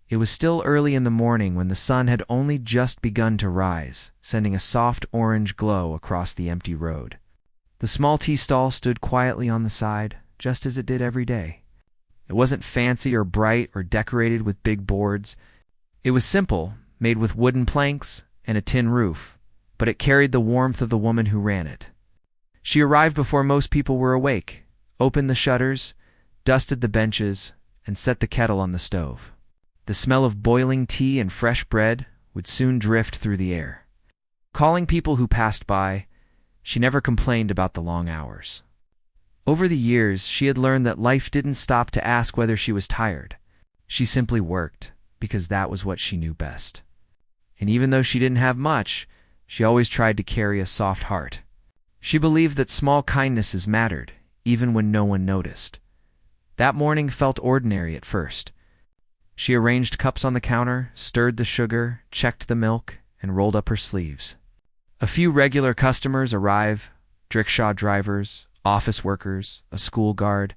It was still early in the morning when the sun had only just begun to rise, sending a soft orange glow across the empty road. The small tea stall stood quietly on the side, just as it did every day. It wasn't fancy or bright or decorated with big boards. It was simple, made with wooden planks and a tin roof, but it carried the warmth of the woman who ran it. She arrived before most people were awake, opened the shutters, dusted the benches, and set the kettle on the stove. The smell of boiling tea and fresh bread would soon drift through the air. Calling people who passed by, she never complained about the long hours. Over the years, she had learned that life didn't stop to ask whether she was tired. She simply worked, because that was what she knew best. And even though she didn't have much, she always tried to carry a soft heart. She believed that small kindnesses mattered, even when no one noticed. That morning felt ordinary at first. She arranged cups on the counter, stirred the sugar, checked the milk, and rolled up her sleeves. A few regular customers arrived, rickshaw drivers, office workers, a school guard.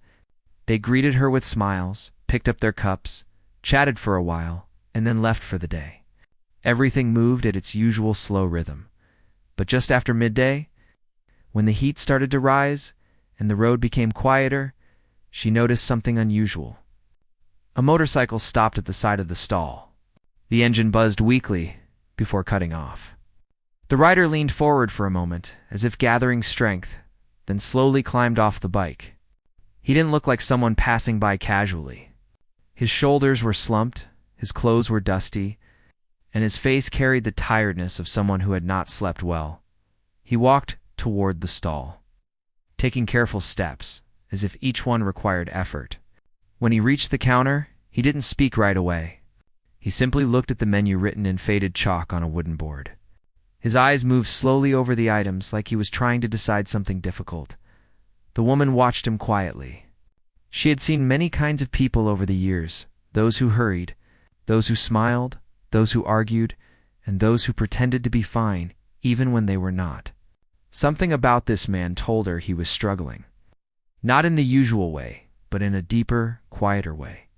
They greeted her with smiles, picked up their cups, chatted for a while, and then left for the day. Everything moved at its usual slow rhythm. But just after midday, when the heat started to rise and the road became quieter, she noticed something unusual. A motorcycle stopped at the side of the stall. The engine buzzed weakly before cutting off. The rider leaned forward for a moment, as if gathering strength, then slowly climbed off the bike. He didn't look like someone passing by casually. His shoulders were slumped, his clothes were dusty, and his face carried the tiredness of someone who had not slept well. He walked toward the stall, taking careful steps, as if each one required effort. When he reached the counter, he didn't speak right away. He simply looked at the menu written in faded chalk on a wooden board. His eyes moved slowly over the items like he was trying to decide something difficult. The woman watched him quietly. She had seen many kinds of people over the years, those who hurried, those who smiled, those who argued, and those who pretended to be fine, even when they were not. Something about this man told her he was struggling. Not in the usual way, but in a deeper, quieter way.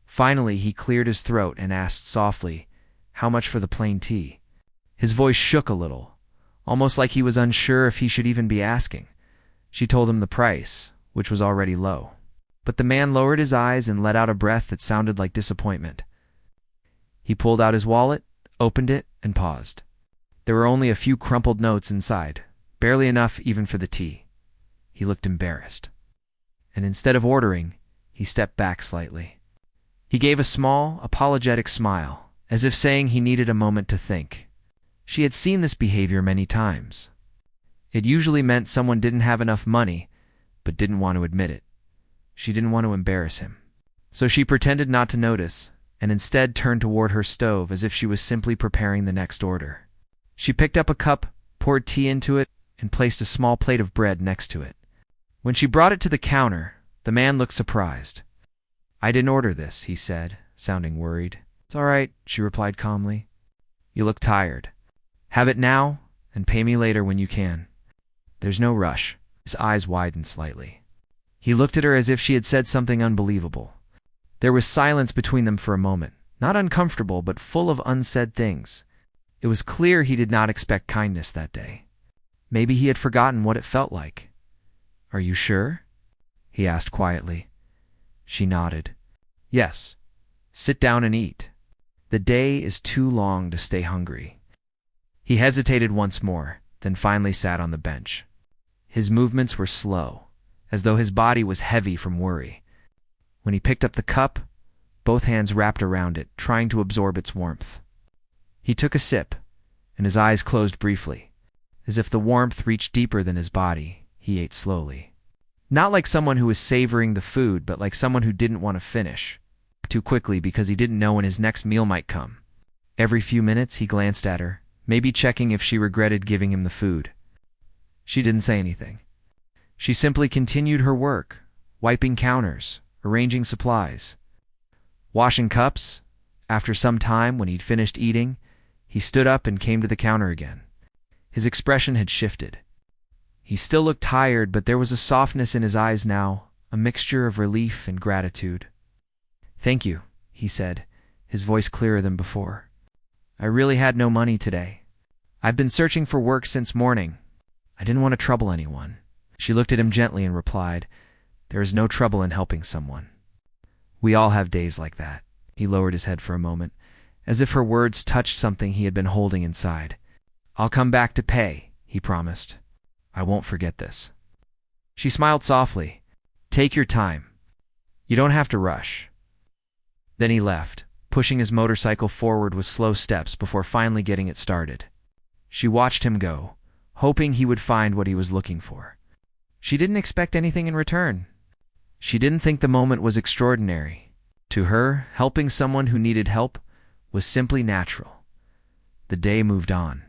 Finally, he cleared his throat and asked softly, "How much for the plain tea?" His voice shook a little, almost like he was unsure if he should even be asking. She told him the price, which was already low. But the man lowered his eyes and let out a breath that sounded like disappointment. He pulled out his wallet, opened it, and paused. There were only a few crumpled notes inside, barely enough even for the tea. He looked embarrassed. And instead of ordering, he stepped back slightly. He gave a small, apologetic smile, as if saying he needed a moment to think. She had seen this behavior many times. It usually meant someone didn't have enough money, but didn't want to admit it. She didn't want to embarrass him. So she pretended not to notice, and instead turned toward her stove as if she was simply preparing the next order. She picked up a cup, poured tea into it, and placed a small plate of bread next to it. When she brought it to the counter, the man looked surprised. "I didn't order this," he said, sounding worried. "It's all right," she replied calmly. "You look tired. Have it now, and pay me later when you can. There's no rush." His eyes widened slightly. He looked at her as if she had said something unbelievable. There was silence between them for a moment, not uncomfortable, but full of unsaid things. It was clear he did not expect kindness that day. Maybe he had forgotten what it felt like. "Are you sure?" he asked quietly. She nodded. "Yes. Sit down and eat. The day is too long to stay hungry." He hesitated once more, then finally sat on the bench. His movements were slow, as though his body was heavy from worry. When he picked up the cup, both hands wrapped around it, trying to absorb its warmth. He took a sip, and his eyes closed briefly. As if the warmth reached deeper than his body, he ate slowly. Not like someone who was savoring the food, but like someone who didn't want to finish too quickly because he didn't know when his next meal might come. Every few minutes he glanced at her, maybe checking if she regretted giving him the food. She didn't say anything. She simply continued her work, wiping counters, arranging supplies, washing cups. After some time, when he'd finished eating, he stood up and came to the counter again. His expression had shifted. He still looked tired, but there was a softness in his eyes now, a mixture of relief and gratitude. "Thank you," he said, his voice clearer than before. "I really had no money today. I've been searching for work since morning. I didn't want to trouble anyone." She looked at him gently and replied, "There is no trouble in helping someone. We all have days like that." He lowered his head for a moment, as if her words touched something he had been holding inside. "I'll come back to pay," he promised. "I won't forget this." She smiled softly. "Take your time. You don't have to rush." Then he left, pushing his motorcycle forward with slow steps before finally getting it started. She watched him go, hoping he would find what he was looking for. She didn't expect anything in return. She didn't think the moment was extraordinary. To her, helping someone who needed help was simply natural. The day moved on.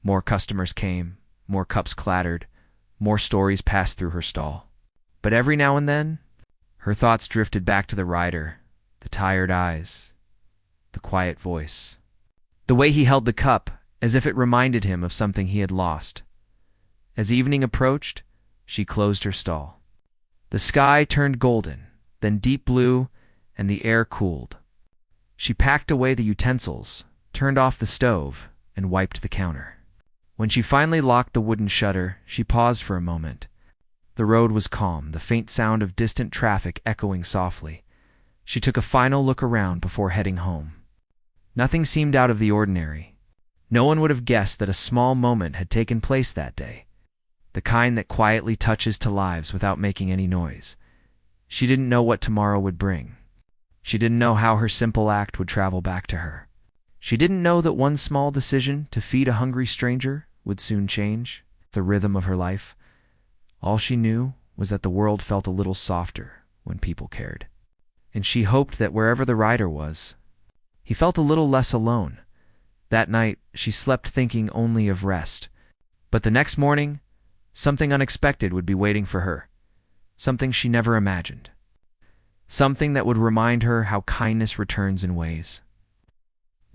More customers came, more cups clattered, more stories passed through her stall. But every now and then, her thoughts drifted back to the rider, the tired eyes, the quiet voice. The way he held the cup, as if it reminded him of something he had lost. As evening approached, she closed her stall. The sky turned golden, then deep blue, and the air cooled. She packed away the utensils, turned off the stove, and wiped the counter. When she finally locked the wooden shutter, she paused for a moment. The road was calm, the faint sound of distant traffic echoing softly. She took a final look around before heading home. Nothing seemed out of the ordinary. No one would have guessed that a small moment had taken place that day, the kind that quietly touches to lives without making any noise. She didn't know what tomorrow would bring. She didn't know how her simple act would travel back to her. She didn't know that one small decision to feed a hungry stranger would soon change the rhythm of her life. All she knew was that the world felt a little softer when people cared. And she hoped that wherever the rider was, he felt a little less alone. That night, she slept thinking only of rest. But the next morning, something unexpected would be waiting for her. Something she never imagined. Something that would remind her how kindness returns in ways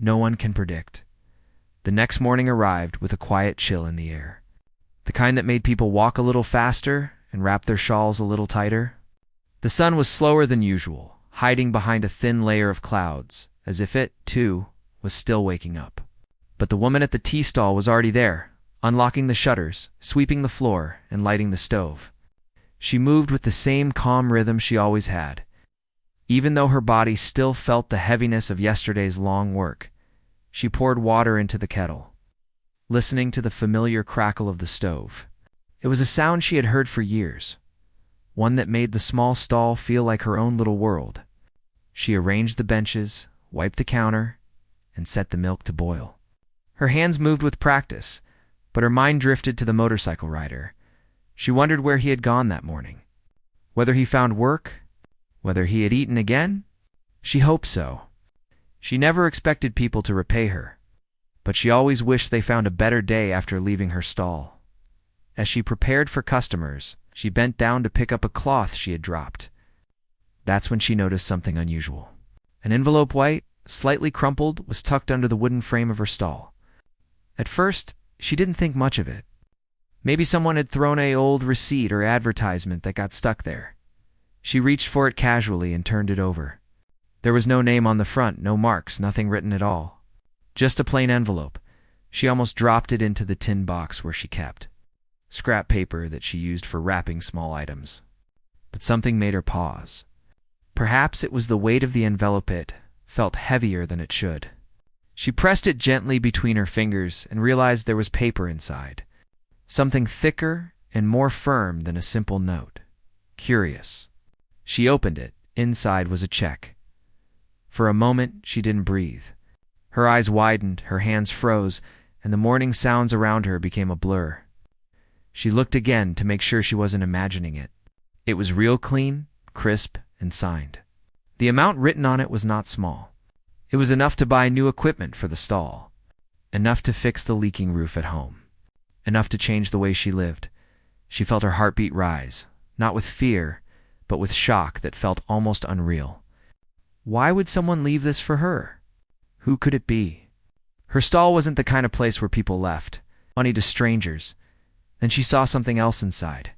no one can predict. The next morning arrived with a quiet chill in the air. The kind that made people walk a little faster and wrap their shawls a little tighter. The sun was slower than usual, hiding behind a thin layer of clouds, as if it, too, was still waking up. But the woman at the tea stall was already there, unlocking the shutters, sweeping the floor, and lighting the stove. She moved with the same calm rhythm she always had. Even though her body still felt the heaviness of yesterday's long work, she poured water into the kettle, listening to the familiar crackle of the stove. It was a sound she had heard for years, one that made the small stall feel like her own little world. She arranged the benches, wiped the counter, and set the milk to boil. Her hands moved with practice, but her mind drifted to the motorcycle rider. She wondered where he had gone that morning. Whether he found work, whether he had eaten again? She hoped so. She never expected people to repay her, but she always wished they found a better day after leaving her stall. As she prepared for customers, she bent down to pick up a cloth she had dropped. That's when she noticed something unusual. An envelope, white, slightly crumpled, was tucked under the wooden frame of her stall. At first, she didn't think much of it. Maybe someone had thrown an old receipt or advertisement that got stuck there. She reached for it casually and turned it over. There was no name on the front, no marks, nothing written at all. Just a plain envelope. She almost dropped it into the tin box where she kept scrap paper that she used for wrapping small items. But something made her pause. Perhaps it was the weight of the envelope. It felt heavier than it should. She pressed it gently between her fingers and realized there was paper inside. Something thicker and more firm than a simple note. Curious. She opened it. Inside was a check. For a moment, she didn't breathe. Her eyes widened, her hands froze, and the morning sounds around her became a blur. She looked again to make sure she wasn't imagining it. It was real clean, crisp, and signed. The amount written on it was not small. It was enough to buy new equipment for the stall, enough to fix the leaking roof at home, enough to change the way she lived. She felt her heartbeat rise, not with fear, but with shock that felt almost unreal. Why would someone leave this for her? Who could it be? Her stall wasn't the kind of place where people left money to strangers. Then she saw something else inside.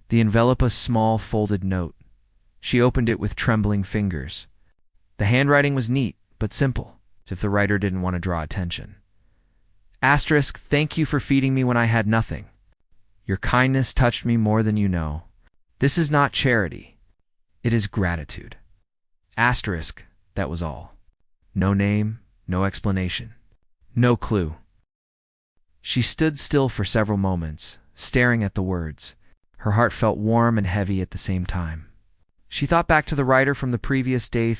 The envelope, a small folded note. She opened it with trembling fingers. The handwriting was neat, but simple, as if the writer didn't want to draw attention. Asterisk, thank you for feeding me when I had nothing. Your kindness touched me more than you know. This is not charity. It is gratitude. Asterisk, that was all. No name, no explanation, no clue. She stood still for several moments, staring at the words. Her heart felt warm and heavy at the same time. She thought back to the writer from the previous day,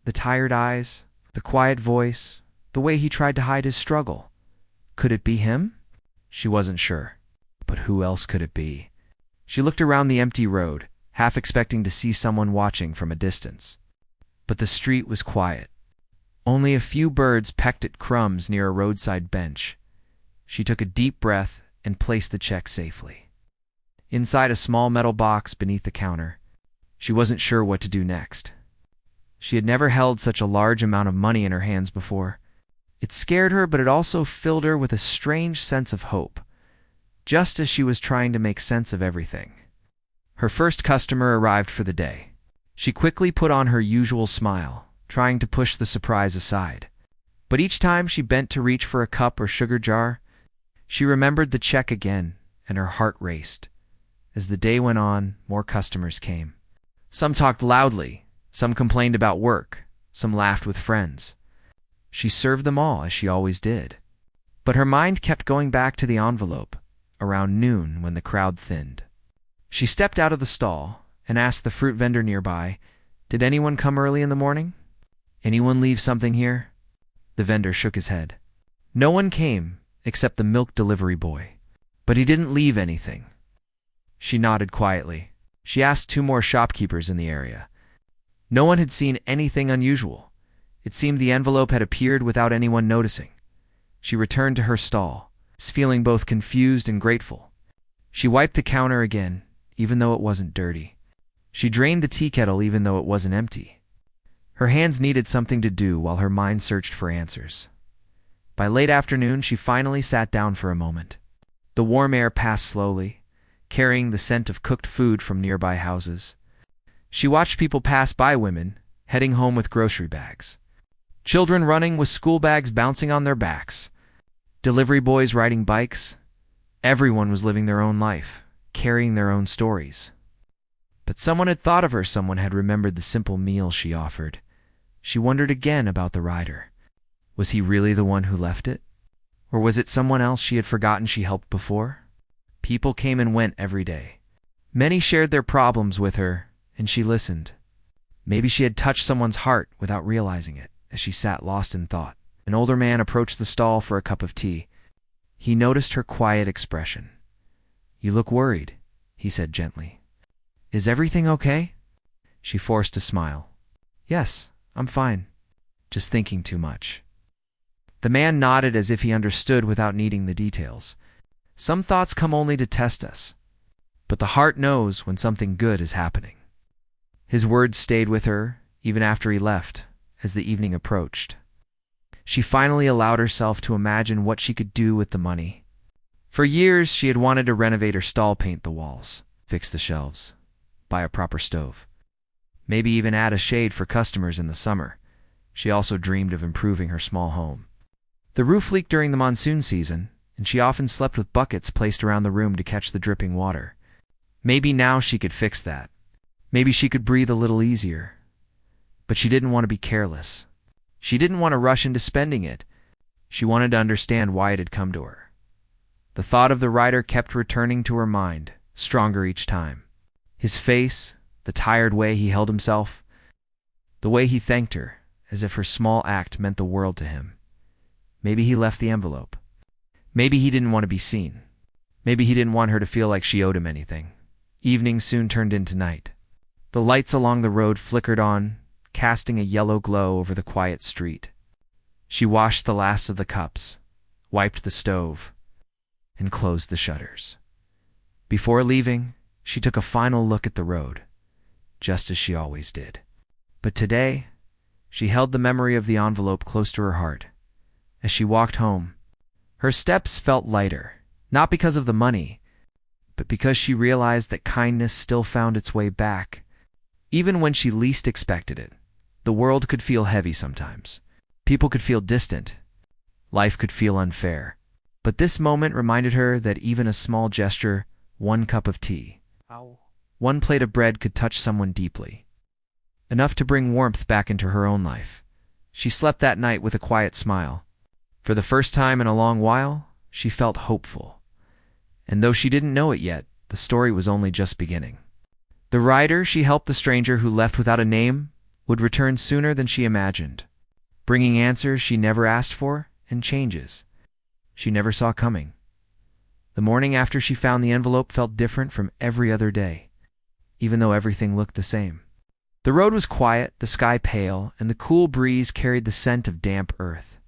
the tired eyes, the quiet voice, the way he tried to hide his struggle. Could it be him? She wasn't sure. But who else could it be? She looked around the empty road, half expecting to see someone watching from a distance. But the street was quiet. Only a few birds pecked at crumbs near a roadside bench. She took a deep breath and placed the check safely. Inside a small metal box beneath the counter, she wasn't sure what to do next. She had never held such a large amount of money in her hands before. It scared her, but it also filled her with a strange sense of hope, just as she was trying to make sense of everything. Her first customer arrived for the day. She quickly put on her usual smile, trying to push the surprise aside. But each time she bent to reach for a cup or sugar jar, she remembered the check again, and her heart raced. As the day went on, more customers came. Some talked loudly, some complained about work, some laughed with friends. She served them all, as she always did. But her mind kept going back to the envelope, around noon when the crowd thinned. She stepped out of the stall and asked the fruit vendor nearby, "Did anyone come early in the morning? Anyone leave something here?" The vendor shook his head. No one came, except the milk delivery boy. But he didn't leave anything. She nodded quietly. She asked 2 more shopkeepers in the area. No one had seen anything unusual. It seemed the envelope had appeared without anyone noticing. She returned to her stall, feeling both confused and grateful. She wiped the counter again, even though it wasn't dirty. She drained the tea kettle even though it wasn't empty. Her hands needed something to do while her mind searched for answers. By late afternoon, she finally sat down for a moment. The warm air passed slowly, carrying the scent of cooked food from nearby houses. She watched people pass by, women heading home with grocery bags, children running with school bags bouncing on their backs, delivery boys riding bikes. Everyone was living their own life, carrying their own stories. But someone had thought of her, someone had remembered the simple meal she offered. She wondered again about the rider. Was he really the one who left it? Or was it someone else she had forgotten she helped before? People came and went every day. Many shared their problems with her, and she listened. Maybe she had touched someone's heart without realizing it, as she sat lost in thought. An older man approached the stall for a cup of tea. He noticed her quiet expression. "You look worried," he said gently. "Is everything okay?" She forced a smile. "Yes, I'm fine. Just thinking too much." The man nodded as if he understood without needing the details. Some thoughts come only to test us, but the heart knows when something good is happening. His words stayed with her, even after he left, as the evening approached. She finally allowed herself to imagine what she could do with the money. For years, she had wanted to renovate her stall, paint the walls, fix the shelves, buy a proper stove, maybe even add a shade for customers in the summer. She also dreamed of improving her small home. The roof leaked during the monsoon season, and she often slept with buckets placed around the room to catch the dripping water. Maybe now she could fix that. Maybe she could breathe a little easier. But she didn't want to be careless. She didn't want to rush into spending it. She wanted to understand why it had come to her. The thought of the rider kept returning to her mind, stronger each time. His face, the tired way he held himself, the way he thanked her, as if her small act meant the world to him. Maybe he left the envelope. Maybe he didn't want to be seen. Maybe he didn't want her to feel like she owed him anything. Evening soon turned into night. The lights along the road flickered on, casting a yellow glow over the quiet street. She washed the last of the cups, wiped the stove, and closed the shutters. Before leaving, she took a final look at the road, just as she always did. But today, she held the memory of the envelope close to her heart. As she walked home, her steps felt lighter, not because of the money, but because she realized that kindness still found its way back. Even when she least expected it, the world could feel heavy sometimes. People could feel distant. Life could feel unfair. But this moment reminded her that even a small gesture, one cup of tea, one plate of bread could touch someone deeply. Enough to bring warmth back into her own life. She slept that night with a quiet smile. For the first time in a long while, she felt hopeful. And though she didn't know it yet, the story was only just beginning. The rider she helped, the stranger who left without a name, would return sooner than she imagined, bringing answers she never asked for and changes she never saw coming. The morning after she found the envelope felt different from every other day, even though everything looked the same. The road was quiet, the sky pale, and the cool breeze carried the scent of damp earth.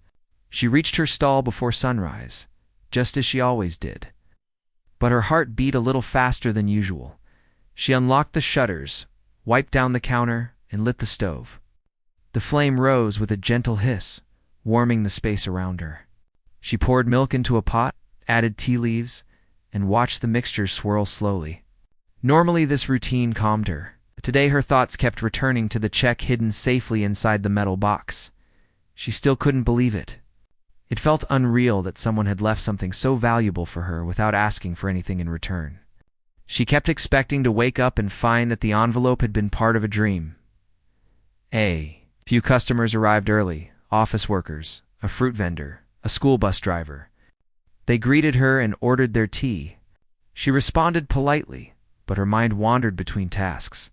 She reached her stall before sunrise, just as she always did. But her heart beat a little faster than usual. She unlocked the shutters, wiped down the counter, and lit the stove. The flame rose with a gentle hiss, warming the space around her. She poured milk into a pot, added tea leaves, and watched the mixture swirl slowly. Normally this routine calmed her, but today her thoughts kept returning to the check hidden safely inside the metal box. She still couldn't believe it. It felt unreal that someone had left something so valuable for her without asking for anything in return. She kept expecting to wake up and find that the envelope had been part of a dream. A few customers arrived early, office workers, a fruit vendor, a school bus driver. They greeted her and ordered their tea. She responded politely, but her mind wandered between tasks.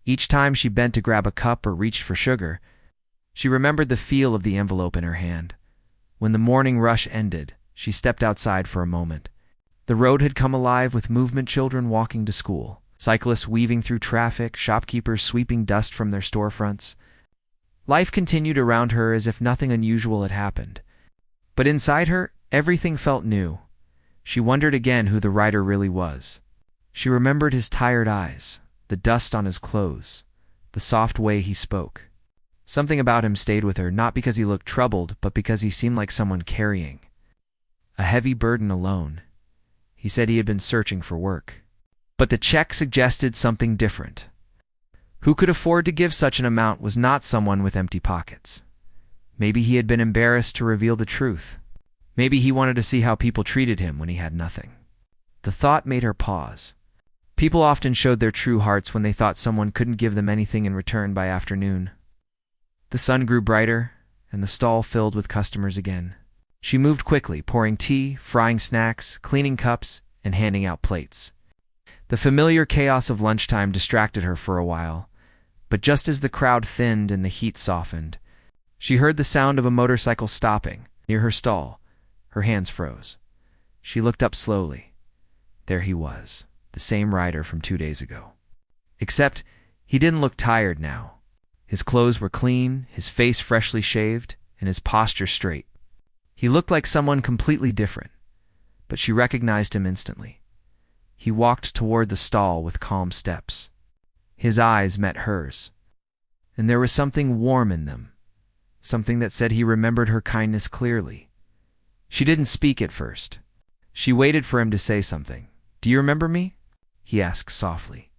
Each time she bent to grab a cup or reached for sugar, she remembered the feel of the envelope in her hand. When the morning rush ended, she stepped outside for a moment. The road had come alive with movement, children walking to school, cyclists weaving through traffic, shopkeepers sweeping dust from their storefronts. Life continued around her as if nothing unusual had happened. But inside her, everything felt new. She wondered again who the rider really was. She remembered his tired eyes, the dust on his clothes, the soft way he spoke. Something about him stayed with her, not because he looked troubled, but because he seemed like someone carrying a heavy burden alone. He said he had been searching for work. But the check suggested something different. Who could afford to give such an amount was not someone with empty pockets. Maybe he had been embarrassed to reveal the truth. Maybe he wanted to see how people treated him when he had nothing. The thought made her pause. People often showed their true hearts when they thought someone couldn't give them anything in return by afternoon. The sun grew brighter, and the stall filled with customers again. She moved quickly, pouring tea, frying snacks, cleaning cups, and handing out plates. The familiar chaos of lunchtime distracted her for a while, but just as the crowd thinned and the heat softened, she heard the sound of a motorcycle stopping near her stall. Her hands froze. She looked up slowly. There he was, the same rider from 2 days ago. Except he didn't look tired now. His clothes were clean, his face freshly shaved, and his posture straight. He looked like someone completely different, but she recognized him instantly. He walked toward the stall with calm steps. His eyes met hers, and there was something warm in them, something that said he remembered her kindness clearly. She didn't speak at first. She waited for him to say something. "Do you remember me?" he asked softly.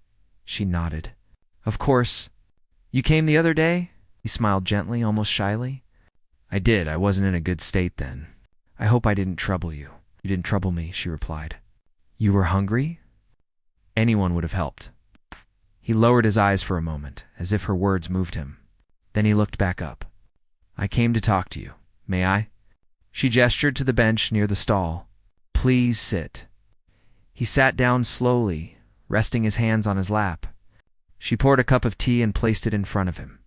She nodded. "Of course. You came the other day?" He smiled gently, almost shyly. "I did. I wasn't in a good state then. I hope I didn't trouble you." "You didn't trouble me," she replied. "You were hungry?" Anyone would have helped. He lowered his eyes for a moment, as if her words moved him. Then he looked back up. "I came to talk to you. May I?" She gestured to the bench near the stall. "Please sit." He sat down slowly, resting his hands on his lap. She poured a cup of tea and placed it in front of him.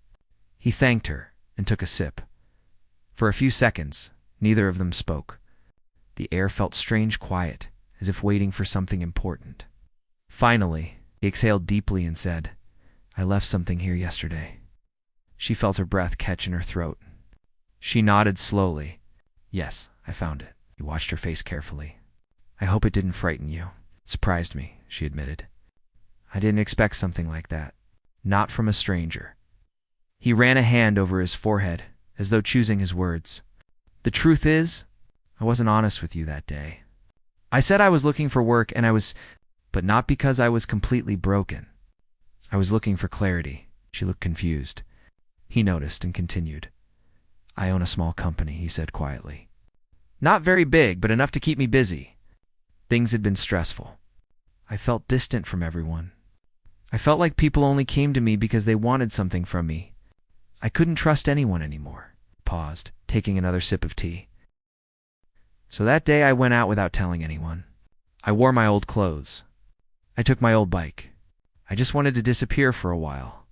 He thanked her and took a sip. For a few seconds, neither of them spoke. The air felt strange quiet, as if waiting for something important. Finally, he exhaled deeply and said, "I left something here yesterday." She felt her breath catch in her throat. She nodded slowly. "Yes, I found it." He watched her face carefully. "I hope it didn't frighten you." "It surprised me," she admitted. "I didn't expect something like that. Not from a stranger." He ran a hand over his forehead, as though choosing his words. "The truth is, I wasn't honest with you that day. I said I was looking for work, and I was, but not because I was completely broken. I was looking for clarity." She looked confused. He noticed and continued. I own a small company, he said quietly. Not very big, but enough to keep me busy. Things had been stressful. I felt distant from everyone. I felt like people only came to me because they wanted something from me. I couldn't trust anyone anymore. Paused, taking another sip of tea. So that day I went out without telling anyone. I wore my old clothes. I took my old bike. I just wanted to disappear for a while.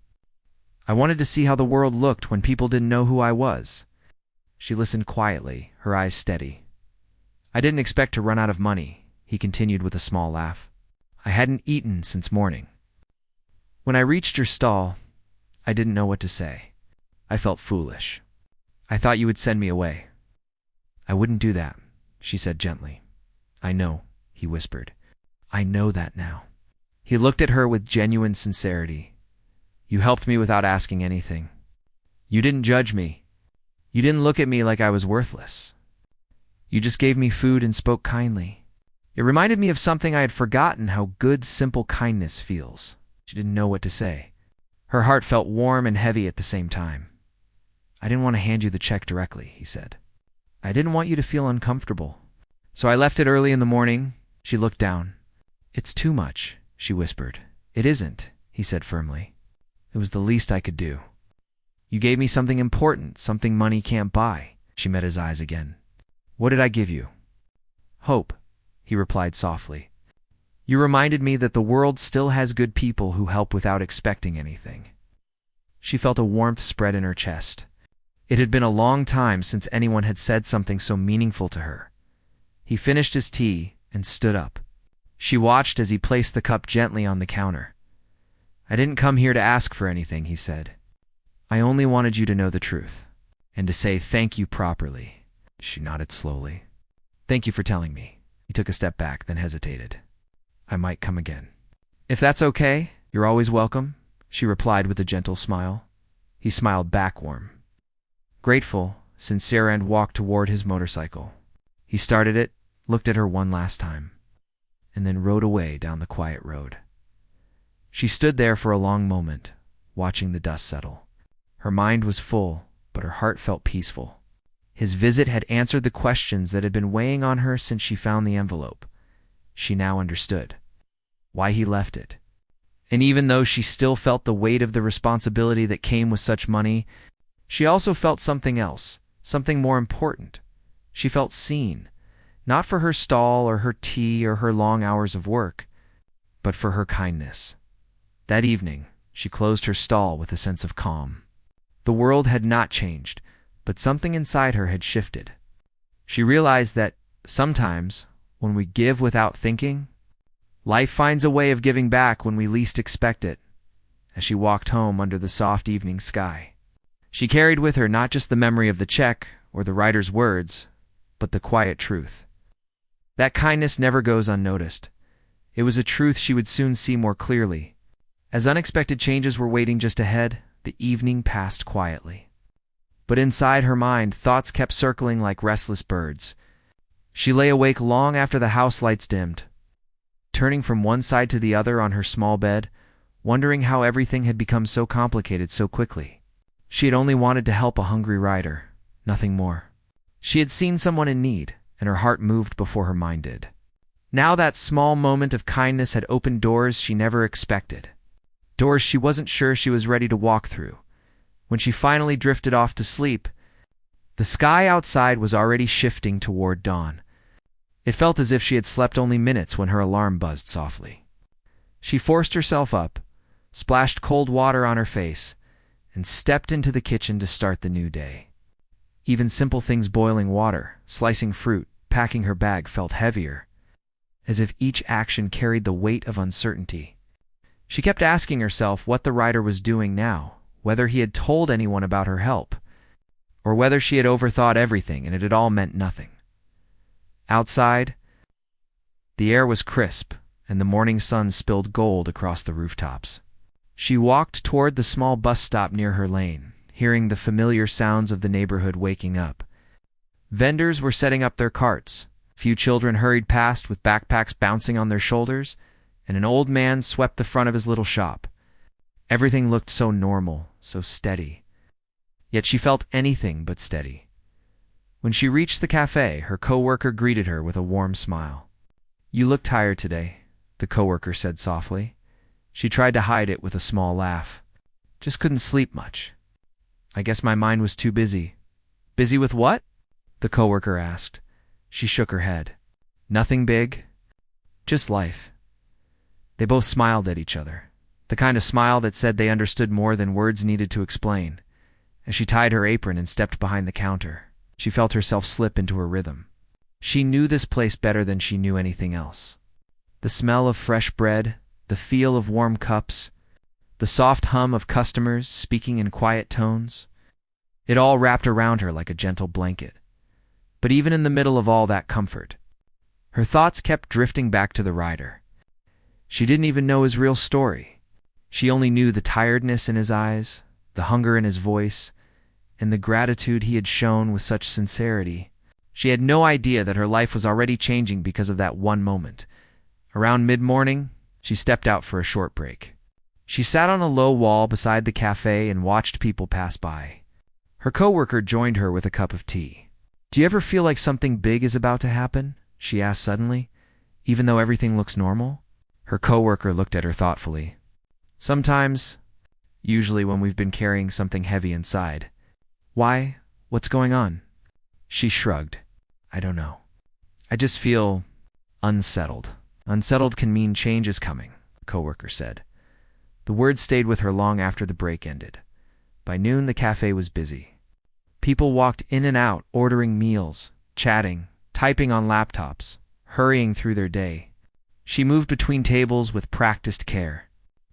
I wanted to see how the world looked when people didn't know who I was. She listened quietly, her eyes steady. I didn't expect to run out of money, he continued with a small laugh. I hadn't eaten since morning. When I reached your stall, I didn't know what to say. I felt foolish. I thought you would send me away. I wouldn't do that, she said gently. I know, he whispered. I know that now. He looked at her with genuine sincerity. You helped me without asking anything. You didn't judge me. You didn't look at me like I was worthless. You just gave me food and spoke kindly. It reminded me of something I had forgotten, how good, simple kindness feels. She didn't know what to say. Her heart felt warm and heavy at the same time. I didn't want to hand you the check directly, he said. I didn't want you to feel uncomfortable. So I left it early in the morning. She looked down. It's too much, she whispered. It isn't, he said firmly. It was the least I could do. You gave me something important, something money can't buy. She met his eyes again. What did I give you? Hope, he replied softly. You reminded me that the world still has good people who help without expecting anything. She felt a warmth spread in her chest. It had been a long time since anyone had said something so meaningful to her. He finished his tea and stood up. She watched as he placed the cup gently on the counter. I didn't come here to ask for anything, he said. I only wanted you to know the truth, and to say thank you properly. She nodded slowly. Thank you for telling me. He took a step back, then hesitated. I might come again. If that's okay, you're always welcome, she replied with a gentle smile. He smiled back warm. Grateful, sincere, and walked toward his motorcycle. He started it, looked at her one last time, and then rode away down the quiet road. She stood there for a long moment, watching the dust settle. Her mind was full, but her heart felt peaceful. His visit had answered the questions that had been weighing on her since she found the envelope. She now understood why he left it. And even though she still felt the weight of the responsibility that came with such money, she also felt something else, something more important. She felt seen, not for her stall or her tea or her long hours of work, but for her kindness. That evening, she closed her stall with a sense of calm. The world had not changed, but something inside her had shifted. She realized that sometimes, when we give without thinking, life finds a way of giving back when we least expect it. As she walked home under the soft evening sky, she carried with her not just the memory of the check or the writer's words, but the quiet truth. That kindness never goes unnoticed. It was a truth she would soon see more clearly. As unexpected changes were waiting just ahead, the evening passed quietly. But inside her mind, thoughts kept circling like restless birds. She lay awake long after the house lights dimmed, turning from one side to the other on her small bed, wondering how everything had become so complicated so quickly. She had only wanted to help a hungry rider, nothing more. She had seen someone in need, and her heart moved before her mind did. Now that small moment of kindness had opened doors she never expected. Doors she wasn't sure she was ready to walk through. When she finally drifted off to sleep, the sky outside was already shifting toward dawn. It felt as if she had slept only minutes when her alarm buzzed softly. She forced herself up, splashed cold water on her face, and stepped into the kitchen to start the new day. Even simple things, boiling water, slicing fruit, packing her bag, felt heavier, as if each action carried the weight of uncertainty. She kept asking herself what the writer was doing now, whether he had told anyone about her help, or whether she had overthought everything and it had all meant nothing. Outside, the air was crisp, and the morning sun spilled gold across the rooftops. She walked toward the small bus stop near her lane, hearing the familiar sounds of the neighborhood waking up. Vendors were setting up their carts. A few children hurried past with backpacks bouncing on their shoulders, and an old man swept the front of his little shop. Everything looked so normal, so steady. yet she felt anything but steady. When she reached the cafe, her coworker greeted her with a warm smile. "You look tired today," the coworker said softly. She tried to hide it with a small laugh. "Just couldn't sleep much. I guess my mind was too busy." "Busy with what?" the coworker asked. She shook her head. "Nothing big. Just life." They both smiled at each other, the kind of smile that said they understood more than words needed to explain. As she tied her apron and stepped behind the counter, she felt herself slip into her rhythm. She knew this place better than she knew anything else. The smell of fresh bread, the feel of warm cups, the soft hum of customers speaking in quiet tones, it all wrapped around her like a gentle blanket. But even in the middle of all that comfort, her thoughts kept drifting back to the rider. She didn't even know his real story. She only knew the tiredness in his eyes, the hunger in his voice, and the gratitude he had shown with such sincerity. She had no idea that her life was already changing because of that one moment. Around mid-morning, she stepped out for a short break. She sat on a low wall beside the cafe and watched people pass by. Her coworker joined her with a cup of tea. "Do you ever feel like something big is about to happen?" she asked suddenly, "even though everything looks normal?" Her coworker looked at her thoughtfully. "Sometimes, usually when we've been carrying something heavy inside." "Why? What's going on?" She shrugged. "I don't know. I just feel unsettled." "Unsettled can mean change is coming," the coworker said. The words stayed with her long after the break ended. By noon, the cafe was busy. People walked in and out, ordering meals, chatting, typing on laptops, hurrying through their day. She moved between tables with practiced care.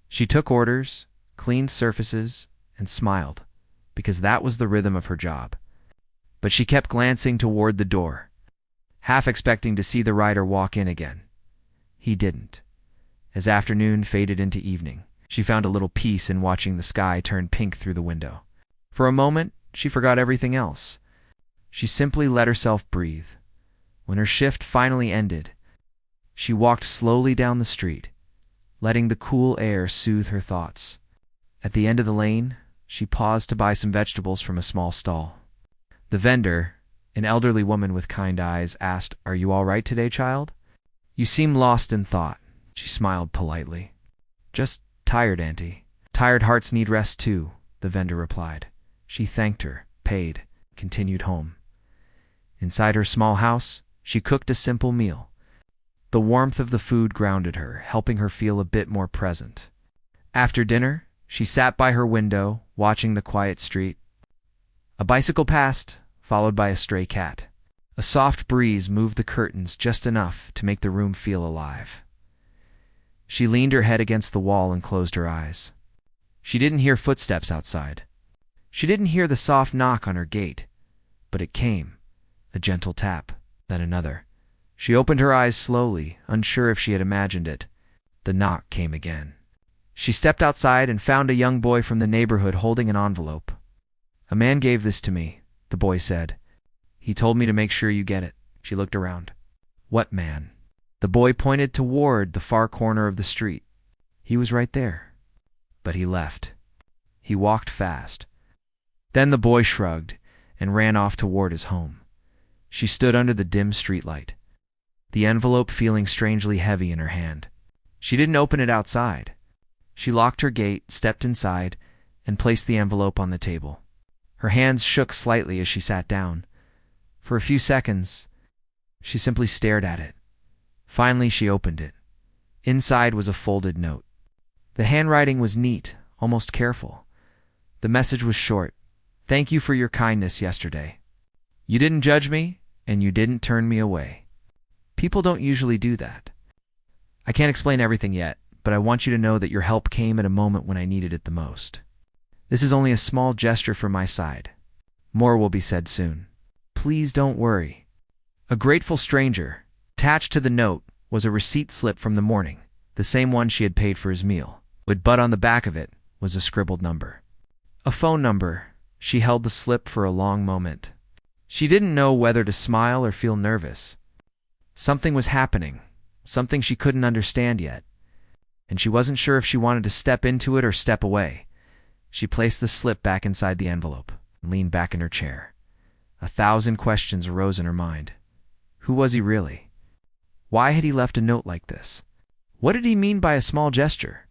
She took orders, cleaned surfaces, and smiled, because that was the rhythm of her job. But she kept glancing toward the door, half expecting to see the rider walk in again. He didn't. As afternoon faded into evening, she found a little peace in watching the sky turn pink through the window. For a moment, she forgot everything else. She simply let herself breathe. When her shift finally ended, she walked slowly down the street, letting the cool air soothe her thoughts. At the end of the lane, she paused to buy some vegetables from a small stall. The vendor, an elderly woman with kind eyes, asked, "Are you all right today, child?" "You seem lost in thought," she smiled politely. "Just tired, Auntie." "Tired hearts need rest too," the vendor replied. She thanked her, paid, continued home. Inside her small house, she cooked a simple meal. The warmth of the food grounded her, helping her feel a bit more present. After dinner, she sat by her window, watching the quiet street. A bicycle passed, followed by a stray cat. A soft breeze moved the curtains just enough to make the room feel alive. She leaned her head against the wall and closed her eyes. She didn't hear footsteps outside. She didn't hear the soft knock on her gate, but it came, a gentle tap, then another. She opened her eyes slowly, unsure if she had imagined it. The knock came again. She stepped outside and found a young boy from the neighborhood holding an envelope. "A man gave this to me," the boy said. "He told me to make sure you get it." She looked around. "What man?" The boy pointed toward the far corner of the street. He was right there. But he left. He walked fast. Then the boy shrugged and ran off toward his home. She stood under the dim streetlight, the envelope feeling strangely heavy in her hand. She didn't open it outside. She locked her gate, stepped inside, and placed the envelope on the table. Her hands shook slightly as she sat down. For a few seconds, she simply stared at it. Finally, she opened it. Inside was a folded note. The handwriting was neat, almost careful. The message was short. "Thank you for your kindness yesterday. You didn't judge me, and you didn't turn me away. People don't usually do that. I can't explain everything yet, but I want you to know that your help came at a moment when I needed it the most. This is only a small gesture from my side. More will be said soon. Please don't worry." A grateful stranger. Attached to the note was a receipt slip from the morning, the same one she had paid for his meal. But on the back of it was a scribbled number. A phone number. She held the slip for a long moment. She didn't know whether to smile or feel nervous. Something was happening, something she couldn't understand yet, and she wasn't sure if she wanted to step into it or step away. She placed the slip back inside the envelope. and leaned back in her chair. 1,000 questions arose in her mind. Who was he really? Why had he left a note like this? What did he mean by a small gesture?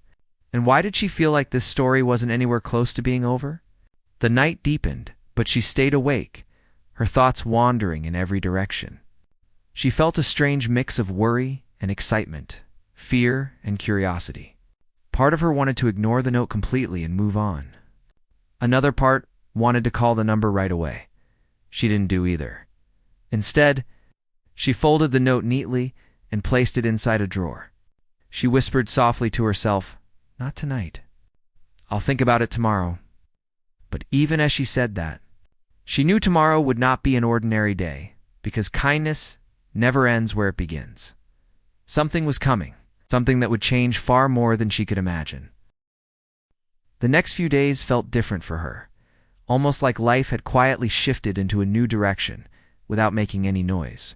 And why did she feel like this story wasn't anywhere close to being over? The night deepened, but she stayed awake, her thoughts wandering in every direction. She felt a strange mix of worry and excitement, fear and curiosity. Part of her wanted to ignore the note completely and move on. Another part wanted to call the number right away. She didn't do either. Instead, she folded the note neatly and placed it inside a drawer. She whispered softly to herself, "Not tonight. I'll think about it tomorrow." But even as she said that, she knew tomorrow would not be an ordinary day, because kindness never ends where it begins. Something was coming, something that would change far more than she could imagine. The next few days felt different for her, almost like life had quietly shifted into a new direction without making any noise.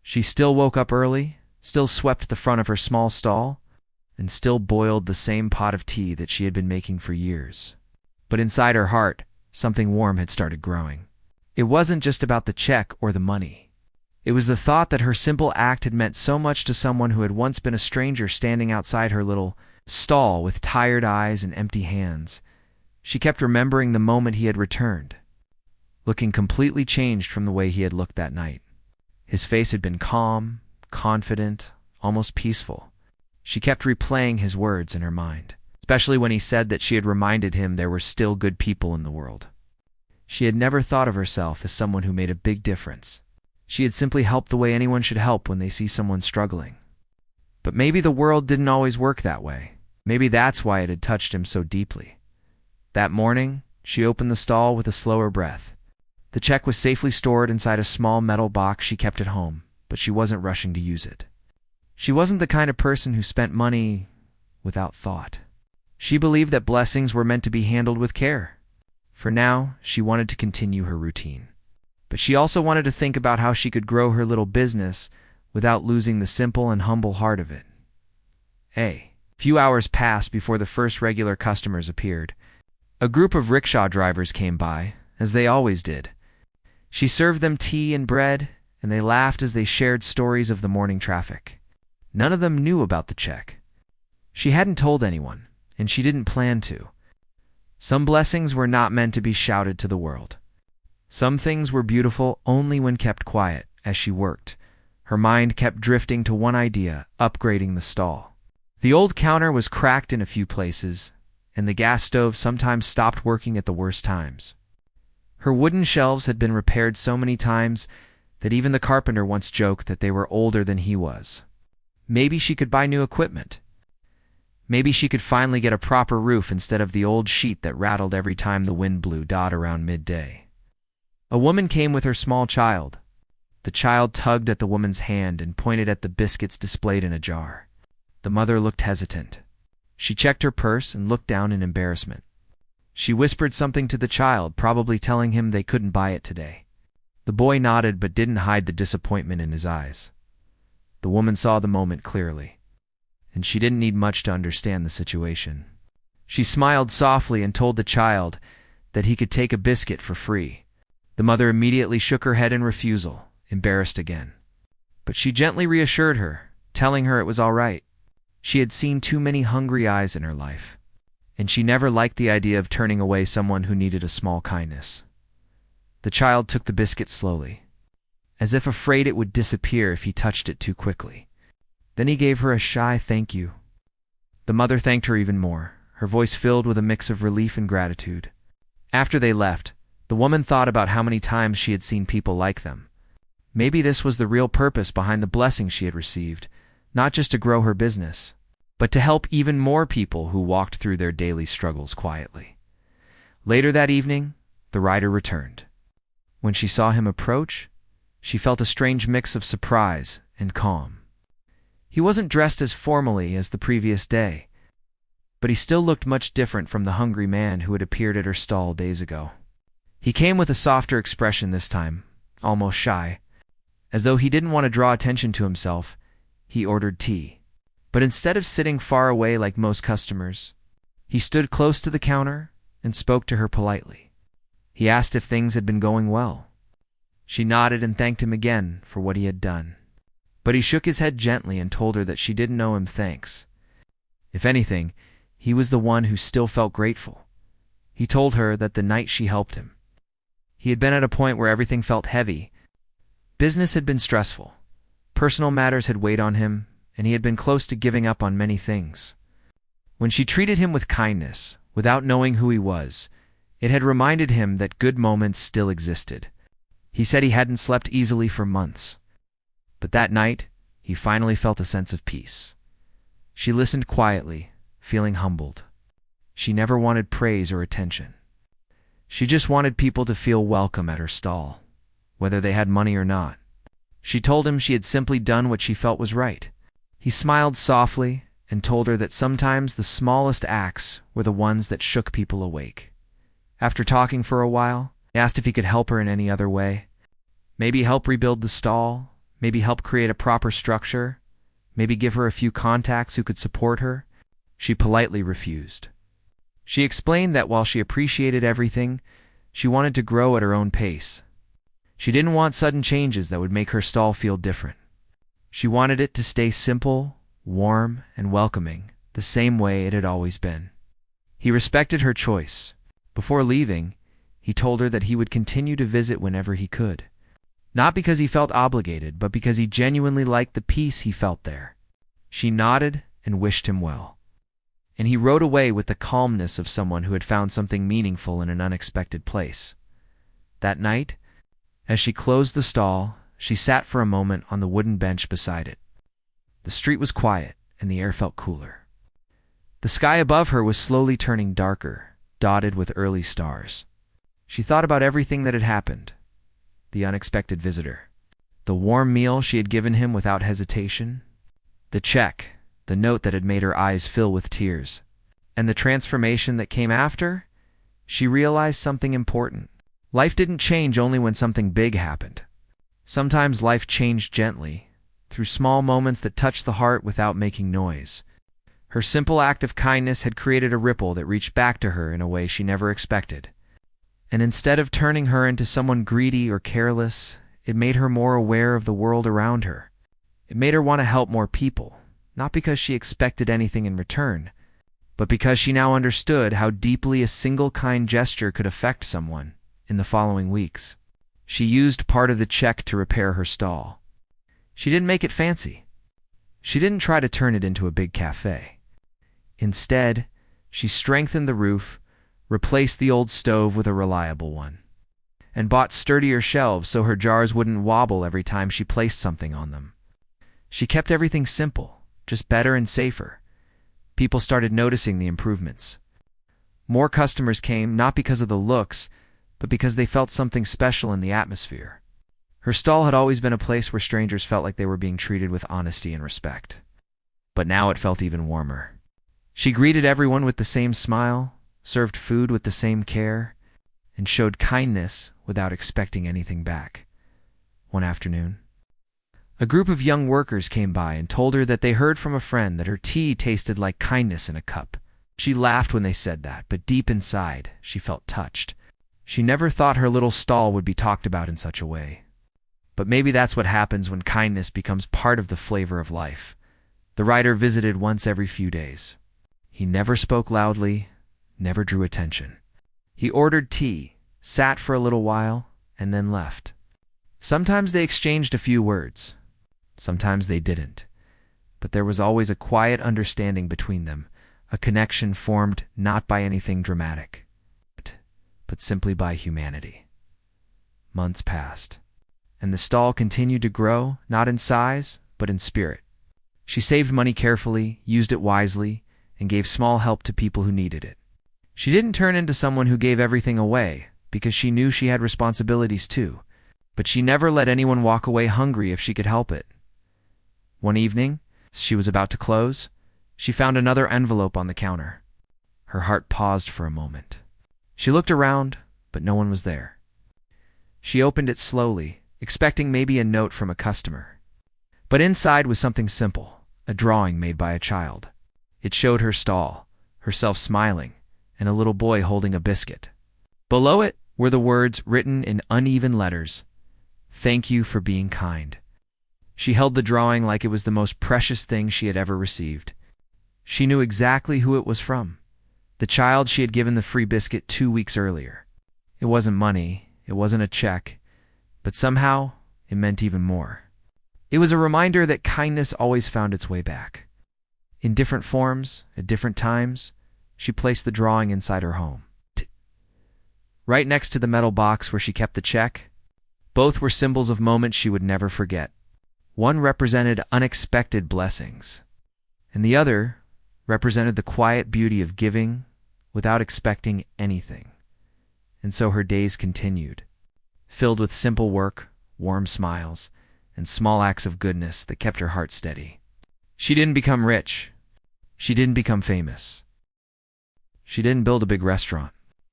She still woke up early, still swept the front of her small stall, and still boiled the same pot of tea that she had been making for years. But inside her heart, something warm had started growing. It wasn't just about the check or the money. It was the thought that her simple act had meant so much to someone who had once been a stranger standing outside her little stall with tired eyes and empty hands. She kept remembering the moment he had returned, looking completely changed from the way he had looked that night. His face had been calm, confident, almost peaceful. She kept replaying his words in her mind, especially when he said that she had reminded him there were still good people in the world. She had never thought of herself as someone who made a big difference. She had simply helped the way anyone should help when they see someone struggling. But maybe the world didn't always work that way. Maybe that's why it had touched him so deeply. That morning, she opened the stall with a slower breath. The check was safely stored inside a small metal box she kept at home, but she wasn't rushing to use it. She wasn't the kind of person who spent money without thought. She believed that blessings were meant to be handled with care. For now, she wanted to continue her routine. But she also wanted to think about how she could grow her little business without losing the simple and humble heart of it. A few hours passed before the first regular customers appeared. A group of rickshaw drivers came by, as they always did. She served them tea and bread, and they laughed as they shared stories of the morning traffic. None of them knew about the check. She hadn't told anyone, and she didn't plan to. Some blessings were not meant to be shouted to the world. Some things were beautiful only when kept quiet. As she worked, her mind kept drifting to one idea: upgrading the stall. The old counter was cracked in a few places, and the gas stove sometimes stopped working at the worst times. Her wooden shelves had been repaired so many times that even the carpenter once joked that they were older than he was. Maybe she could buy new equipment. Maybe she could finally get a proper roof instead of the old sheet that rattled every time the wind blew around midday. A woman came with her small child. The child tugged at the woman's hand and pointed at the biscuits displayed in a jar. The mother looked hesitant. She checked her purse and looked down in embarrassment. She whispered something to the child, probably telling him they couldn't buy it today. The boy nodded but didn't hide the disappointment in his eyes. The woman saw the moment clearly, and she didn't need much to understand the situation. She smiled softly and told the child that he could take a biscuit for free. The mother immediately shook her head in refusal, embarrassed again. But she gently reassured her, telling her it was all right. She had seen too many hungry eyes in her life, and she never liked the idea of turning away someone who needed a small kindness. The child took the biscuit slowly, as if afraid it would disappear if he touched it too quickly. Then he gave her a shy thank you. The mother thanked her even more, her voice filled with a mix of relief and gratitude. After they left, the woman thought about how many times she had seen people like them. Maybe this was the real purpose behind the blessing she had received, not just to grow her business, but to help even more people who walked through their daily struggles quietly. Later that evening, the rider returned. When she saw him approach, she felt a strange mix of surprise and calm. He wasn't dressed as formally as the previous day, but he still looked much different from the hungry man who had appeared at her stall days ago. He came with a softer expression this time, almost shy. As though he didn't want to draw attention to himself, he ordered tea. But instead of sitting far away like most customers, he stood close to the counter and spoke to her politely. He asked if things had been going well. She nodded and thanked him again for what he had done. But he shook his head gently and told her that she didn't owe him thanks. If anything, he was the one who still felt grateful. He told her that the night she helped him, he had been at a point where everything felt heavy. Business had been stressful. Personal matters had weighed on him, and he had been close to giving up on many things. When she treated him with kindness, without knowing who he was, it had reminded him that good moments still existed. He said he hadn't slept easily for months. But that night, he finally felt a sense of peace. She listened quietly, feeling humbled. She never wanted praise or attention. She just wanted people to feel welcome at her stall, whether they had money or not. She told him she had simply done what she felt was right. He smiled softly and told her that sometimes the smallest acts were the ones that shook people awake. After talking for a while, he asked if he could help her in any other way. Maybe help rebuild the stall, maybe help create a proper structure, maybe give her a few contacts who could support her. She politely refused. She explained that while she appreciated everything, she wanted to grow at her own pace. She didn't want sudden changes that would make her stall feel different. She wanted it to stay simple, warm, and welcoming, the same way it had always been. He respected her choice. Before leaving, he told her that he would continue to visit whenever he could. Not because he felt obligated, but because he genuinely liked the peace he felt there. She nodded and wished him well. And he rode away with the calmness of someone who had found something meaningful in an unexpected place. That night, as she closed the stall, she sat for a moment on the wooden bench beside it. The street was quiet, and the air felt cooler. The sky above her was slowly turning darker, dotted with early stars. She thought about everything that had happened. The unexpected visitor, the warm meal she had given him without hesitation, the check, the note that had made her eyes fill with tears, and the transformation that came after. She realized something important. Life didn't change only when something big happened. Sometimes life changed gently, through small moments that touched the heart without making noise. Her simple act of kindness had created a ripple that reached back to her in a way she never expected. And instead of turning her into someone greedy or careless, it made her more aware of the world around her. It made her want to help more people, not because she expected anything in return, but because she now understood how deeply a single kind gesture could affect someone. In the following weeks, she used part of the check to repair her stall. She didn't make it fancy. She didn't try to turn it into a big cafe. Instead, she strengthened the roof, replaced the old stove with a reliable one, and bought sturdier shelves so her jars wouldn't wobble every time she placed something on them. She kept everything simple, just better and safer. People started noticing the improvements. More customers came, not because of the looks, but because they felt something special in the atmosphere. Her stall had always been a place where strangers felt like they were being treated with honesty and respect. But now it felt even warmer. She greeted everyone with the same smile, served food with the same care, and showed kindness without expecting anything back. One afternoon, a group of young workers came by and told her that they heard from a friend that her tea tasted like kindness in a cup. She laughed when they said that, but deep inside, she felt touched. She never thought her little stall would be talked about in such a way. But maybe that's what happens when kindness becomes part of the flavor of life. The writer visited once every few days. He never spoke loudly, never drew attention. He ordered tea, sat for a little while, and then left. Sometimes they exchanged a few words. Sometimes they didn't. But there was always a quiet understanding between them, a connection formed not by anything dramatic, but simply by humanity. Months passed, and the stall continued to grow, not in size, but in spirit. She saved money carefully, used it wisely, and gave small help to people who needed it. She didn't turn into someone who gave everything away, because she knew she had responsibilities too, but she never let anyone walk away hungry if she could help it. One evening, as she was about to close, she found another envelope on the counter. Her heart paused for a moment. She looked around, but no one was there. She opened it slowly, expecting maybe a note from a customer. But inside was something simple, a drawing made by a child. It showed her stall, herself smiling, and a little boy holding a biscuit. Below it, were the words written in uneven letters, "Thank you for being kind." She held the drawing like it was the most precious thing she had ever received. She knew exactly who it was from, the child she had given the free biscuit 2 weeks earlier. It wasn't money, it wasn't a check, but somehow it meant even more. It was a reminder that kindness always found its way back. In different forms, at different times, she placed the drawing inside her home. Right next to the metal box where she kept the check, both were symbols of moments she would never forget. One represented unexpected blessings, and the other represented the quiet beauty of giving without expecting anything. And so her days continued, filled with simple work, warm smiles, and small acts of goodness that kept her heart steady. She didn't become rich. She didn't become famous. She didn't build a big restaurant.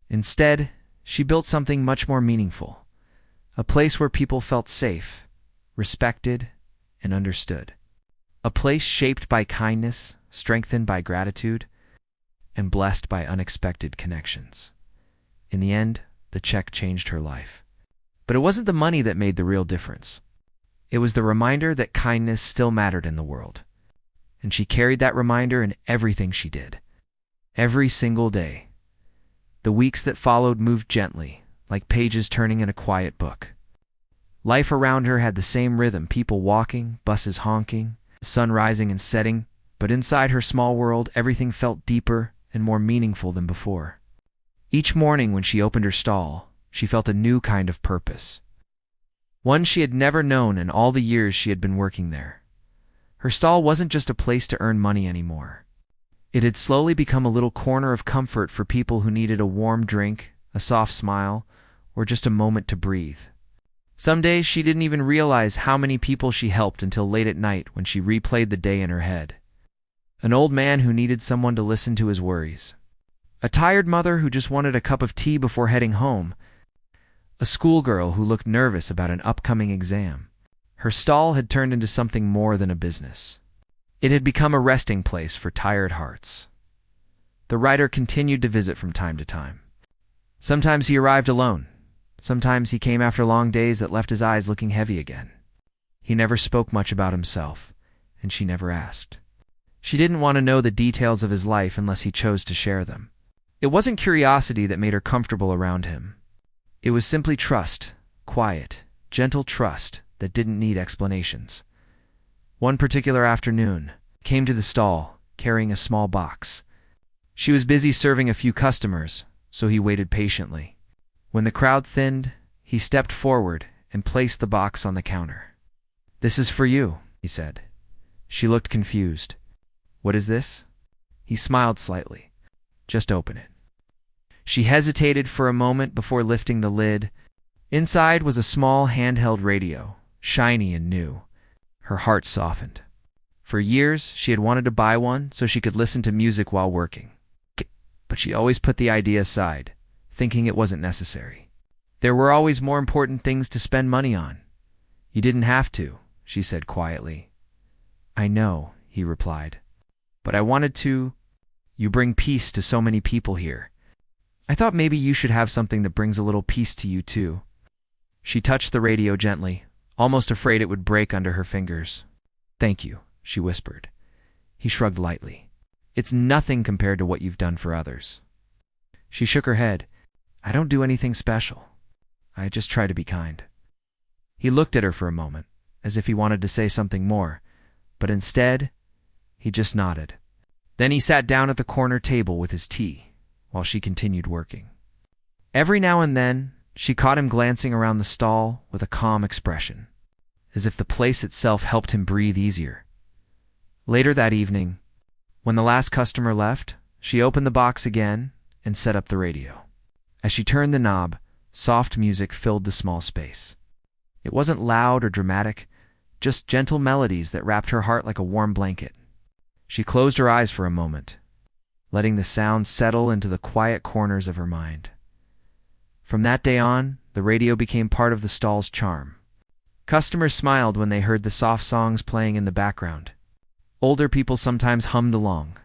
Instead, she built something much more meaningful, a place where people felt safe, respected, and understood. A place shaped by kindness, strengthened by gratitude, and blessed by unexpected connections. In the end, the check changed her life. But it wasn't the money that made the real difference. It was the reminder that kindness still mattered in the world. And she carried that reminder in everything she did. Every single day. The weeks that followed moved gently, like pages turning in a quiet book. Life around her had the same rhythm, people walking, buses honking, the sun rising and setting, but inside her small world, everything felt deeper and more meaningful than before. Each morning when she opened her stall, she felt a new kind of purpose. One she had never known in all the years she had been working there. Her stall wasn't just a place to earn money anymore. It had slowly become a little corner of comfort for people who needed a warm drink, a soft smile, or just a moment to breathe. Some days she didn't even realize how many people she helped until late at night when she replayed the day in her head. An old man who needed someone to listen to his worries. A tired mother who just wanted a cup of tea before heading home. A schoolgirl who looked nervous about an upcoming exam. Her stall had turned into something more than a business. It had become a resting place for tired hearts. The writer continued to visit from time to time. Sometimes he arrived alone. Sometimes he came after long days that left his eyes looking heavy again. He never spoke much about himself, and she never asked. She didn't want to know the details of his life unless he chose to share them. It wasn't curiosity that made her comfortable around him. It was simply trust, quiet, gentle trust that didn't need explanations. One particular afternoon, he came to the stall, carrying a small box. She was busy serving a few customers, so he waited patiently. When the crowd thinned, he stepped forward and placed the box on the counter. "This is for you," he said. She looked confused. "What is this?" He smiled slightly. "Just open it." She hesitated for a moment before lifting the lid. Inside was a small handheld radio, shiny and new. Her heart softened. For years, she had wanted to buy one so she could listen to music while working. But she always put the idea aside, thinking it wasn't necessary. There were always more important things to spend money on. "You didn't have to," she said quietly. "I know," he replied. "But I wanted to. You bring peace to so many people here. I thought maybe you should have something that brings a little peace to you too." She touched the radio gently, almost afraid it would break under her fingers. "Thank you," she whispered. He shrugged lightly. "It's nothing compared to what you've done for others." She shook her head. "I don't do anything special. I just try to be kind." He looked at her for a moment, as if he wanted to say something more, but instead, he just nodded. Then he sat down at the corner table with his tea, while she continued working. Every now and then, she caught him glancing around the stall with a calm expression, as if the place itself helped him breathe easier. Later that evening, when the last customer left, she opened the box again and set up the radio. As she turned the knob, soft music filled the small space. It wasn't loud or dramatic, just gentle melodies that wrapped her heart like a warm blanket. She closed her eyes for a moment, letting the sound settle into the quiet corners of her mind. From that day on, the radio became part of the stall's charm. Customers smiled when they heard the soft songs playing in the background. Older people sometimes hummed along.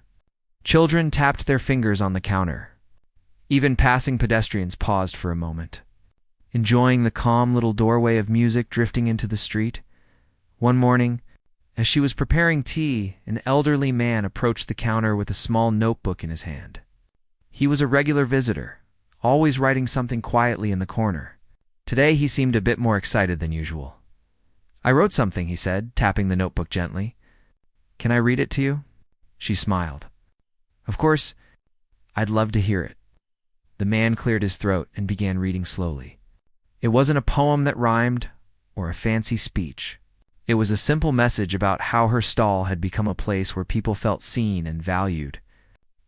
Children tapped their fingers on the counter. Even passing pedestrians paused for a moment. enjoying the calm little doorway of music drifting into the street. One morning, as she was preparing tea, an elderly man approached the counter with a small notebook in his hand. He was a regular visitor, always writing something quietly in the corner. Today he seemed a bit more excited than usual. "I wrote something," he said, tapping the notebook gently. "Can I read it to you?" She smiled. "Of course, I'd love to hear it." The man cleared his throat and began reading slowly. It wasn't a poem that rhymed or a fancy speech. It was a simple message about how her stall had become a place where people felt seen and valued.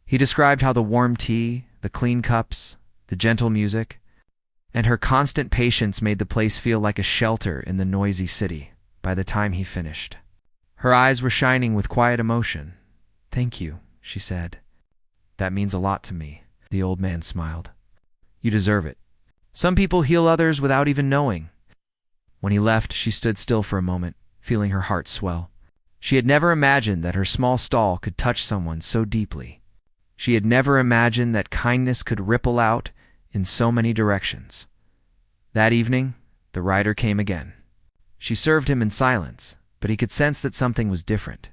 He described how the warm tea, the clean cups, the gentle music, and her constant patience made the place feel like a shelter in the noisy city. By the time he finished, her eyes were shining with quiet emotion. "Thank you," she said. "That means a lot to me." The old man smiled. "You deserve it. Some people heal others without even knowing." When he left, she stood still for a moment, feeling her heart swell. She had never imagined that her small stall could touch someone so deeply. She had never imagined that kindness could ripple out in so many directions. That evening, the rider came again. She served him in silence, but he could sense that something was different.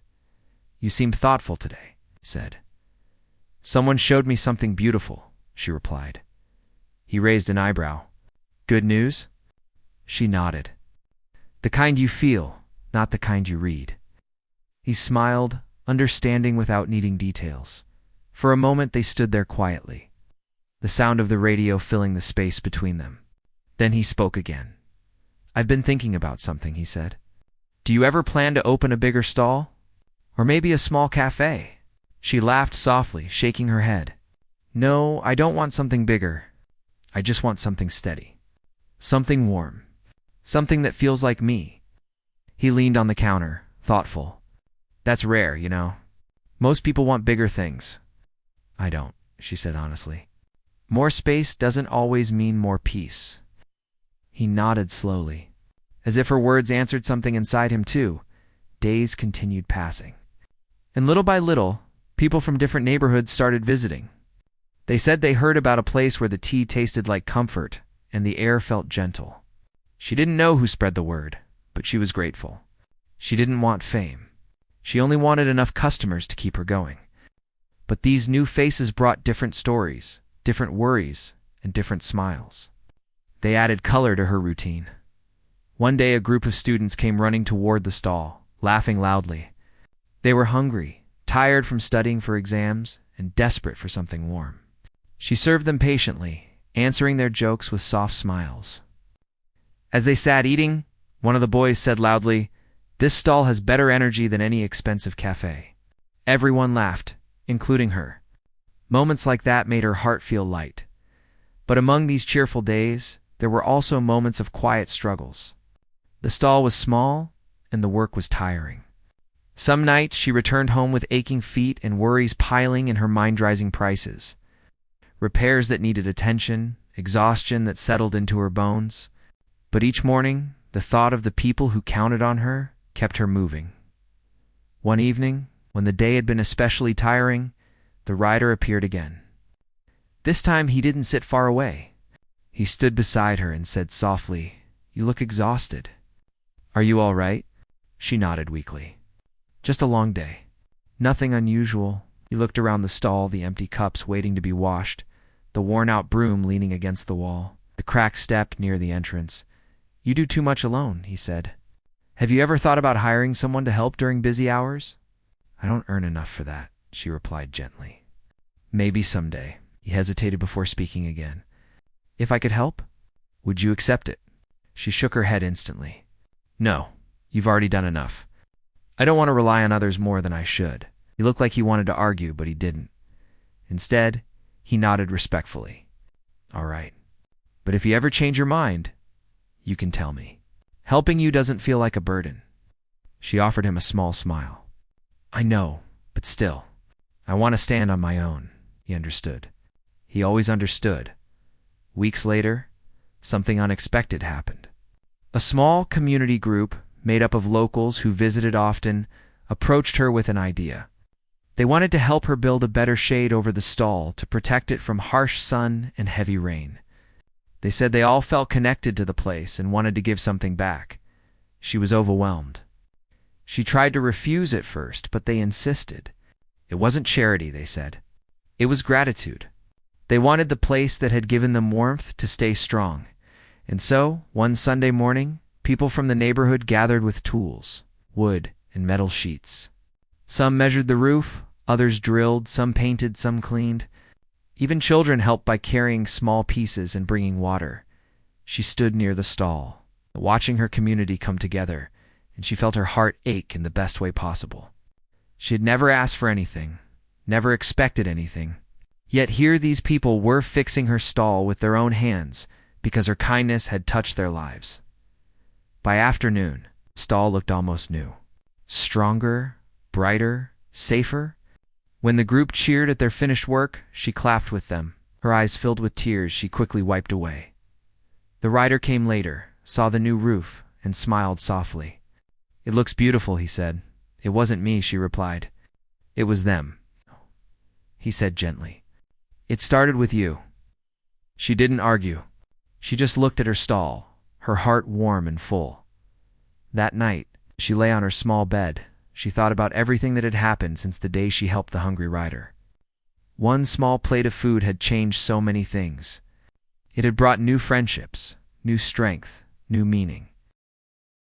"You seem thoughtful today," he said. "Someone showed me something beautiful," she replied. He raised an eyebrow. "Good news?" She nodded. "The kind you feel, not the kind you read." He smiled, understanding without needing details. For a moment they stood there quietly, the sound of the radio filling the space between them. Then he spoke again. "I've been thinking about something," he said. "Do you ever plan to open a bigger stall? Or maybe a small cafe?" She laughed softly, shaking her head. "No, I don't want something bigger. I just want something steady. Something warm. Something that feels like me." He leaned on the counter, thoughtful. "That's rare, you know. Most people want bigger things." "I don't," she said honestly. "More space doesn't always mean more peace." He nodded slowly. As if her words answered something inside him too, days continued passing. And little by little, people from different neighborhoods started visiting. They said they heard about a place where the tea tasted like comfort and the air felt gentle. She didn't know who spread the word, but she was grateful. She didn't want fame. She only wanted enough customers to keep her going. But these new faces brought different stories, different worries, and different smiles. They added color to her routine. One day a group of students came running toward the stall, laughing loudly. They were hungry, tired from studying for exams, and desperate for something warm. She served them patiently, answering their jokes with soft smiles. As they sat eating, one of the boys said loudly, "This stall has better energy than any expensive cafe." Everyone laughed, including her. Moments like that made her heart feel light. But among these cheerful days, there were also moments of quiet struggles. The stall was small, and the work was tiring. Some nights she returned home with aching feet and worries piling in her mind, rising prices. Repairs that needed attention, exhaustion that settled into her bones. But each morning, the thought of the people who counted on her kept her moving. One evening, when the day had been especially tiring, the rider appeared again. This time he didn't sit far away. He stood beside her and said softly, "You look exhausted. Are you all right?" She nodded weakly. "Just a long day. Nothing unusual." He looked around the stall, the empty cups waiting to be washed, the worn-out broom leaning against the wall, the cracked step near the entrance. "You do too much alone," he said. "Have you ever thought about hiring someone to help during busy hours?" "I don't earn enough for that," she replied gently. "Maybe someday." He hesitated before speaking again. "If I could help, would you accept it?" She shook her head instantly. "No, you've already done enough. I don't want to rely on others more than I should." He looked like he wanted to argue, but he didn't. Instead, he nodded respectfully. "All right. But if you ever change your mind, you can tell me. Helping you doesn't feel like a burden." She offered him a small smile. "I know, but still, I want to stand on my own." He understood. He always understood. Weeks later, something unexpected happened. A small community group, made up of locals who visited often, approached her with an idea. They wanted to help her build a better shade over the stall to protect it from harsh sun and heavy rain. They said they all felt connected to the place and wanted to give something back. She was overwhelmed. She tried to refuse at first, but they insisted. It wasn't charity, they said. It was gratitude. They wanted the place that had given them warmth to stay strong. And so, one Sunday morning, people from the neighborhood gathered with tools, wood, and metal sheets. Some measured the roof, others drilled, some painted, some cleaned. Even children helped by carrying small pieces and bringing water. She stood near the stall, watching her community come together, and she felt her heart ache in the best way possible. She had never asked for anything, never expected anything. Yet here these people were fixing her stall with their own hands because her kindness had touched their lives. By afternoon, the stall looked almost new. Stronger, brighter, safer. When the group cheered at their finished work, she clapped with them. Her eyes filled with tears she quickly wiped away. The rider came later, saw the new roof, and smiled softly. "It looks beautiful," he said. "It wasn't me," she replied. "It was them," he said gently. "It started with you." She didn't argue. She just looked at her stall, her heart warm and full. That night, she lay on her small bed. She thought about everything that had happened since the day she helped the hungry rider. One small plate of food had changed so many things. It had brought new friendships, new strength, new meaning.